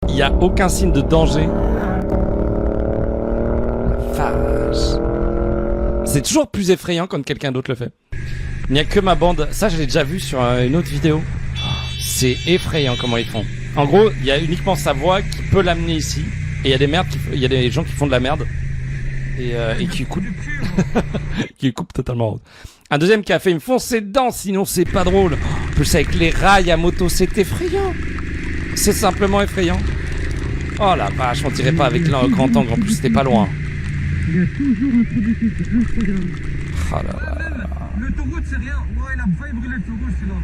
il n'y a aucun signe de danger. Vache. C'est toujours plus effrayant quand quelqu'un d'autre le fait. Il n'y a que ma bande. Ça, je l'ai déjà vu sur une autre vidéo. C'est effrayant comment ils font. En gros, il y a uniquement sa voix qui peut l'amener ici. Et il y a des merdes, il y a des gens qui font de la merde. Et qui coupent. qui coupent totalement. Un deuxième qui a fait me foncer dedans, sinon c'est pas drôle. En plus, avec les rails à moto, c'est effrayant. C'est simplement effrayant. Oh la vache, on tirait pas avec le grand angle. En plus, c'était pas loin. Oh là là. L'autoroute, c'est rien. Ouais, il a failli brûler l'autoroute, c'est là.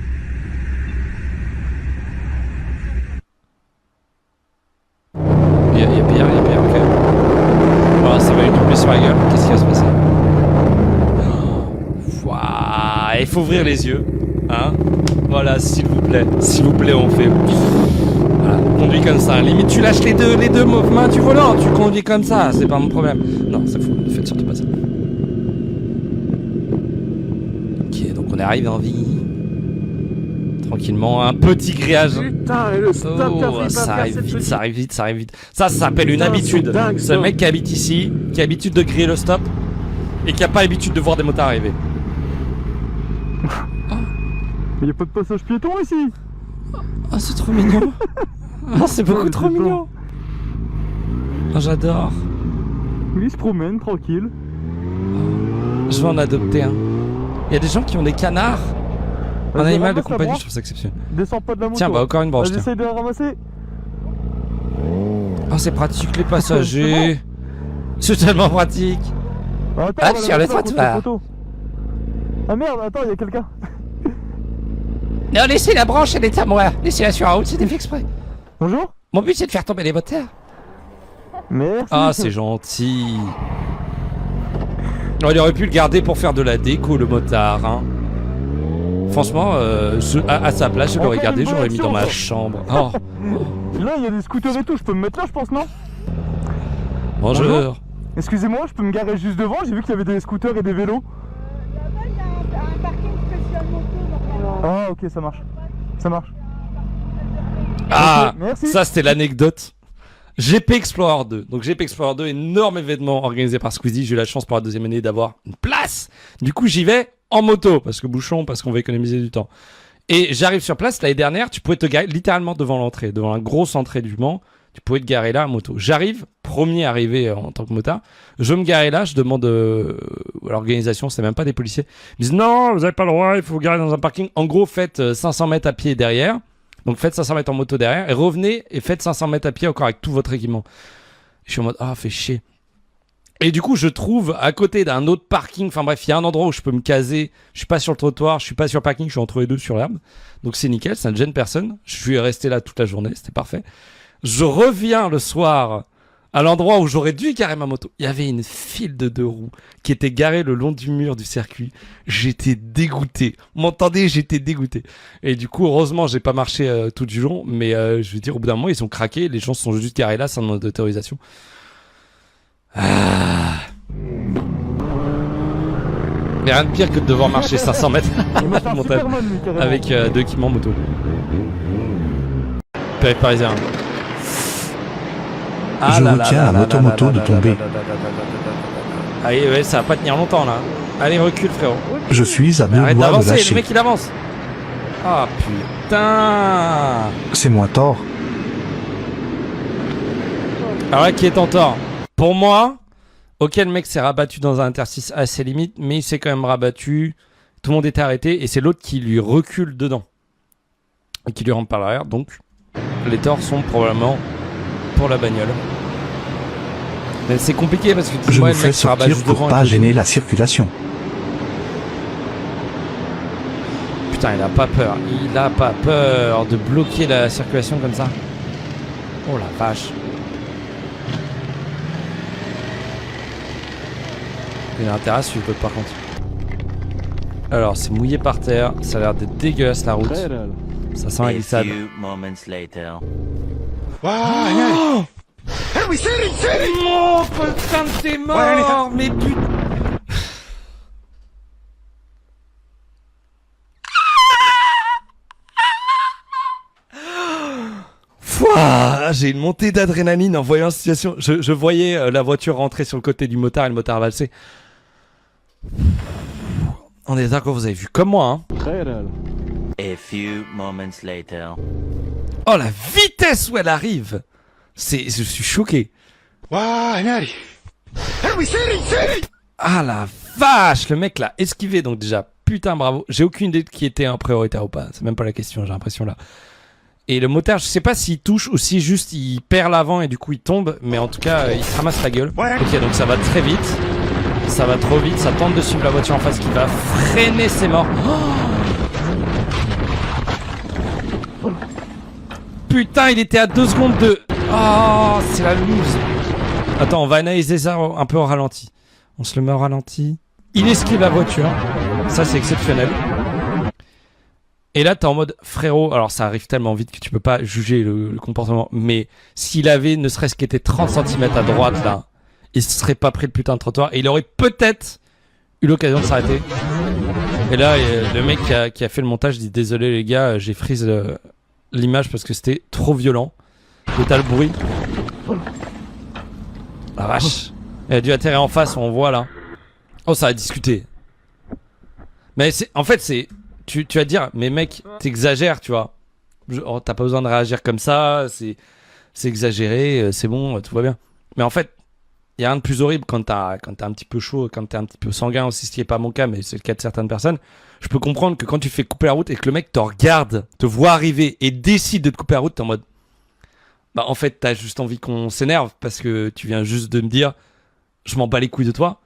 Il y a pire, ok. Voilà, ça va lui doubler sur la gueule. Qu'est-ce qui va se passer? Waouh, il faut ouvrir les yeux. Hein? Voilà, s'il vous plaît, on fait. Voilà, on conduit comme ça. Limite, tu lâches les deux mains du volant. Tu conduis comme ça, c'est pas mon problème. Non, c'est fou, ne faites surtout pas ça. Ok, donc on arrive en vie. Tranquillement, un petit grillage. Putain, et le stop ça arrive vite. Ça s'appelle une habitude. C'est un mec qui habite ici, qui a l'habitude de griller le stop et qui a pas l'habitude de voir des motards arriver. Mais y'a pas de passage piéton ici. Ah, c'est trop mignon. Ah, c'est beaucoup trop mignon. Ah, j'adore. Il se promène tranquille. Je vais en adopter un. Il y a des gens qui ont des canards. Un animal de compagnie, je trouve ça exceptionnel. Descends pas de la moto. Tiens, bah encore une branche. J'essaie de la ramasser. Oh, c'est pratique les passagers. C'est tellement pratique. Attends, sur le trottoir. Ah merde, attends, y'a quelqu'un. Non, laissez la branche, elle est à moi. Laissez-la sur la route, c'était fait exprès. Bonjour. Mon but, c'est de faire tomber les moteurs. Merci. Ah, c'est gentil. Oh, il aurait pu le garder pour faire de la déco, le motard, hein. Franchement, à sa place, je l'aurais gardé, j'aurais mis dans ma chambre. Oh. Là, il y a des scooters et tout, je peux me mettre là, je pense, non? Bonjour. Excusez-moi, je peux me garer juste devant, j'ai vu qu'il y avait des scooters et des vélos. Là-bas, il y a un parking spécial moto, normalement. Ah, ok, ça marche. Ça marche. Ah, okay, merci. Ça c'était l'anecdote. GP Explorer 2. Donc GP Explorer 2, énorme événement organisé par Squeezie. J'ai eu la chance pour la deuxième année d'avoir une place. Du coup, j'y vais en moto, parce que bouchon, parce qu'on va économiser du temps. Et j'arrive sur place, l'année dernière, tu pouvais te garer littéralement devant l'entrée, devant la grosse entrée du Mans. Tu pouvais te garer là en moto. J'arrive, premier arrivé en tant que motard. Je me garer là, je demande à l'organisation, c'est même pas des policiers. Ils disent non, vous avez pas le droit, il faut vous garer dans un parking. En gros, faites 500 mètres à pied derrière. Donc faites 500 mètres en moto derrière et revenez et faites 500 mètres à pied encore avec tout votre équipement. Je suis en mode, ah, fait chier. Et du coup, je trouve à côté d'un autre parking, enfin bref, il y a un endroit où je peux me caser. Je suis pas sur le trottoir, je suis pas sur le parking, je suis entre les deux sur l'herbe. Donc c'est nickel, ça ne gêne personne. Je suis resté là toute la journée, c'était parfait. Je reviens le soir à l'endroit où j'aurais dû garer ma moto. Il y avait une file de 2 roues qui était garée le long du mur du circuit. J'étais dégoûté. Vous m'entendez? J'étais dégoûté. Et du coup, heureusement, j'ai pas marché tout du long. Mais je veux dire, au bout d'un moment, ils ont craqué. Les gens se sont juste garés là sans demander d'autorisation. Ah. Mais rien de pire que de devoir marcher 500 mètres avec 2 équipements moto. Périph' parisien. Ah je retiens à moto de tomber. Allez, ouais, ça va pas tenir longtemps là. Allez, recule frérot. Je suis à 2 Arrête doigts de d'avancer, le lâcher. mec il avance. Ah putain. C'est moi tort. Alors là, qui est en tort? Pour moi, ok, le mec s'est rabattu dans un interstice assez limite, mais il s'est quand même rabattu. Tout le monde était arrêté et c'est l'autre qui lui recule dedans. Et qui lui rentre par l'arrière, donc les torts sont probablement pour la bagnole. Mais c'est compliqué parce que Je moi, me le fais mec se rabat sortir juste pour devant. pas gêner la circulation. Putain, il a pas peur. Il a pas peur de bloquer la circulation comme ça. Oh la vache. Il a intérêt à suivre par contre. Alors, c'est mouillé par terre. Ça a l'air d'être dégueulasse la route. Ça sent la glissade. Oh, oh putain, t'es mort. Mais putain. Fouah. là, j'ai une montée d'adrénaline en voyant la situation. Je voyais la voiture rentrer sur le côté du motard et le motard valser. On est d'accord, vous avez vu comme moi, hein. A few moments later. Oh, la vitesse où elle arrive. Je suis choqué. Ah la vache, le mec l'a esquivé, donc déjà, putain bravo. J'ai aucune idée de qui était en prioritaire ou pas, c'est même pas la question, j'ai l'impression là. Et le motard, je sais pas s'il touche ou si juste il perd l'avant et du coup il tombe, mais en tout cas il se ramasse la gueule. Ok, donc ça va très vite, ça va trop vite, ça tente de suivre la voiture en face qui va freiner, c'est mort. Oh putain, il était à 2 secondes de... Oh, c'est la loose. Attends, on va analyser ça un peu au ralenti. On se le met au ralenti. Il esquive la voiture. Ça, c'est exceptionnel. Et là, t'es en mode frérot. Alors, ça arrive tellement vite que tu peux pas juger le comportement. Mais s'il avait ne serait-ce qu'été 30 cm à droite, là, il se serait pas pris le putain de trottoir. Et il aurait peut-être eu l'occasion de s'arrêter. Et là, le mec qui a fait le montage dit désolé les gars, j'ai freeze l'image parce que c'était trop violent. Total bruit. La vache. Il a dû atterrir en face, on voit là. Oh, ça a discuté. Mais en fait, tu vas dire, mais mec, t'exagères, tu vois. Oh, t'as pas besoin de réagir comme ça, c'est exagéré, c'est bon, tout va bien. Mais en fait, il y a rien de plus horrible quand t'es un petit peu chaud, quand t'es un petit peu sanguin aussi, ce qui est pas mon cas, mais c'est le cas de certaines personnes. Je peux comprendre que quand tu fais couper la route et que le mec te regarde, te voit arriver et décide de te couper la route, t'es en mode... Bah en fait, t'as juste envie qu'on s'énerve parce que tu viens juste de me dire je m'en bats les couilles de toi.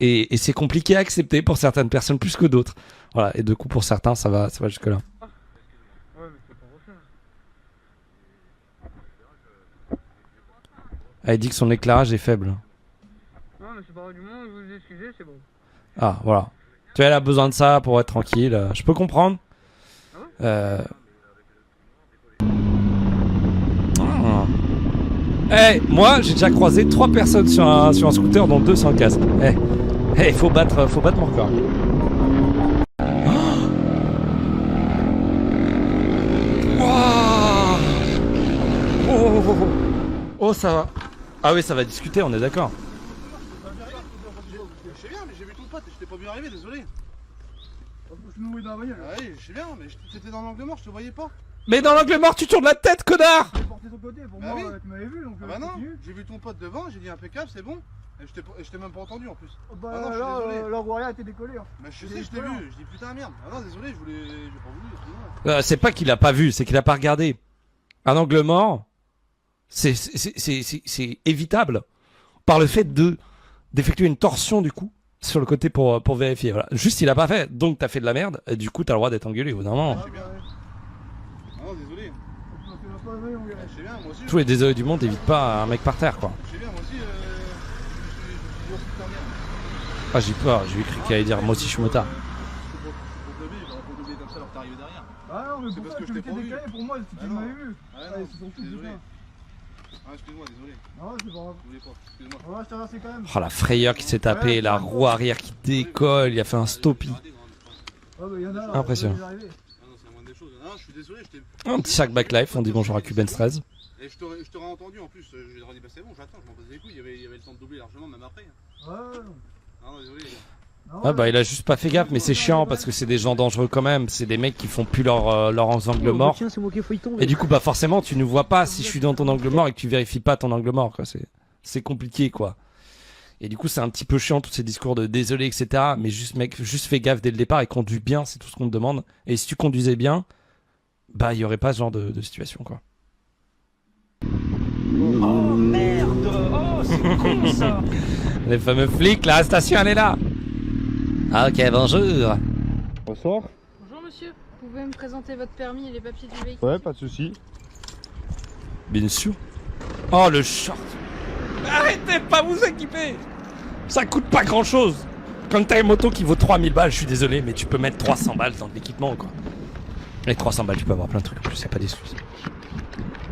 Et c'est compliqué à accepter pour certaines personnes plus que d'autres. Voilà, et de coup pour certains ça va jusque là. Elle dit que son éclairage est faible. Non mais c'est pas du moment où vous excusez, c'est bon. Ah voilà. Tu vois, elle a besoin de ça pour être tranquille. Je peux comprendre. Hey, moi j'ai déjà croisé 3 personnes sur un scooter dont 2 sans casque. Hey, faut battre mon record. Oh, ça va. Ah oui, ça va discuter, on est d'accord. Je sais bien, mais j'ai vu ton pote et je t'ai pas vu arriver, désolé. Je me mouille dans la bagnole. Ah oui, je sais bien, mais t'étais dans l'angle mort, je te voyais pas. Mais dans l'angle mort, tu tournes la tête, connard! J'ai porté ton côté, pour moi, tu m'avais vu donc. Ah bah non, j'ai vu ton pote devant, j'ai dit impeccable, c'est bon. Et je t'ai même pas entendu en plus. Bah ah non, je suis désolé. la roue arrière était décollée. Hein. Bah je sais, je t'ai vu, je dis putain merde. Ah non, désolé, j'ai pas voulu, excuse-moi. C'est pas qu'il a pas vu, c'est qu'il a pas regardé. Un angle mort, c'est évitable par le fait d'effectuer une torsion du coup sur le côté pour vérifier. Voilà. Juste il a pas fait, donc t'as fait de la merde et du coup t'as le droit d'être engueulé. Non, non. Je sais bien. Ah non, désolé. Je sais bien, moi aussi. Tous les désolés du monde, évite pas un mec par terre quoi. Je sais bien, moi aussi. Je suis putain merde. Ah j'ai peur, j'ai cru qu'il allait dire moi aussi je suis motard. Pour te j'aurais pas doublé comme ça alors que t'arrives derrière. Ah non, mais c'est parce que je t'ai pas vu. Pour moi, si tu m'avais vu. Ah non, désolé. Ah excuse-moi, désolé. Non, c'est pas grave. Je voulais pas, excuse-moi. Ouais, je t'ai remercié quand même. Oh la frayeur qui s'est tapée, la roue arrière qui décolle, il a fait un stoppie. Ah bah y'en a là. Impressionnant. Ah non, c'est la moindre des choses. Non, je suis désolé, je t'ai... Un petit sac backlife, on dit bonjour à Cuban 13. Et je t'aurais entendu en plus, je leur ai dit bah c'est bon, j'attends, je m'en passe les couilles, il y avait le temps de doubler largement même après. Ouais, non, désolé. Ah bah il a juste pas fait gaffe, mais c'est chiant parce que c'est des gens dangereux quand même, c'est des mecs qui font plus leur angle mort. Et du coup bah forcément tu ne vois pas si je suis dans ton angle mort et que tu vérifies pas ton angle mort quoi, c'est compliqué quoi. Et du coup c'est un petit peu chiant tous ces discours de désolé etc. Mais juste mec, juste fais gaffe dès le départ et conduis bien, c'est tout ce qu'on te demande. Et si tu conduisais bien, bah il y aurait pas ce genre de situation quoi. Oh merde! Oh c'est con ça! Les fameux flics, la station elle est là. Ah ok, bonjour. Bonsoir. Bonjour monsieur, vous pouvez me présenter votre permis et les papiers du véhicule? Ouais, pas de soucis. Bien sûr. Oh le short. Arrêtez de pas vous équiper. Ça coûte pas grand chose. Quand t'as une moto qui vaut 3000 balles, je suis désolé, mais tu peux mettre 300 balles dans l'équipement quoi. Avec 300 balles, tu peux avoir plein de trucs en plus, y'a pas d'excuses.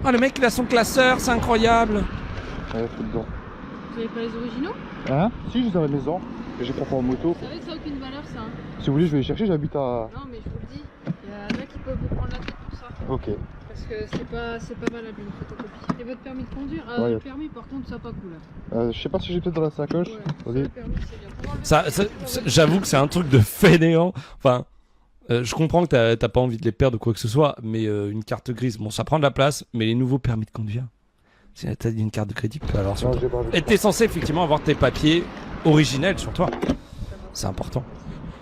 Oh le mec il a son classeur, c'est incroyable. Ouais, faut dedans. Vous avez pas les originaux? Hein? Si, je les ai à la maison. Et j'ai pas en moto. Vous savez que ça n'a aucune valeur ça hein? Si vous voulez, je vais les chercher, j'habite à... Non mais je vous le dis, il y a là qui peuvent vous prendre la tête pour ça. Ok. Parce Parce que c'est pas valable une photocopie. Et votre permis de conduire? Ah, Ouais. le permis par contre, ça pas cool. Je sais pas si j'ai peut-être dans la sacoche. Ouais, le permis c'est bien. Pour enlever J'avoue que c'est un truc de fainéant. Enfin, je comprends que t'as pas envie de les perdre ou quoi que ce soit, mais une carte grise, bon, ça prend de la place, mais les nouveaux permis de conduire, si t'as une carte de crédit, tu peux alors sur toi. Et t'es censé effectivement avoir tes papiers originels sur toi. C'est important.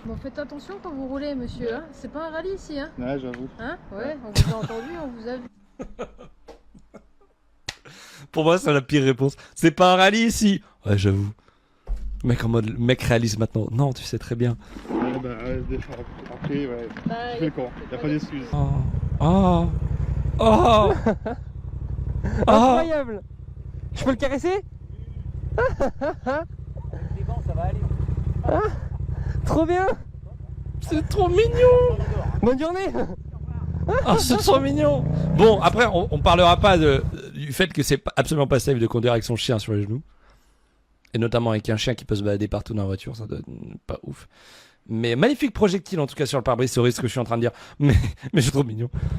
Bon, faites attention quand vous roulez, monsieur. Hein, c'est pas un rallye ici, hein? Ouais, j'avoue. Hein? Ouais, on vous a entendu, on vous a vu. Pour moi, c'est la pire réponse. C'est pas un rallye ici. Ouais, j'avoue. Mec en mode, mec réalise maintenant. Non, tu sais très bien. Ouais, bah, après, ouais. Bah, Je fais le con. Y'a pas d'excuse. Oh. Oh. Oh. Incroyable. Je peux le caresser? Trop bien. C'est trop mignon. Bonne journée. Ah, c'est trop mignon. Bon, après, on parlera pas du fait que c'est absolument pas safe de conduire avec son chien sur les genoux. Et notamment avec un chien qui peut se balader partout dans la voiture, ça doit être pas ouf. Mais magnifique projectile en tout cas sur le pare-brise, c'est horrible ce que je suis en train de dire. Mais je suis trop mignon.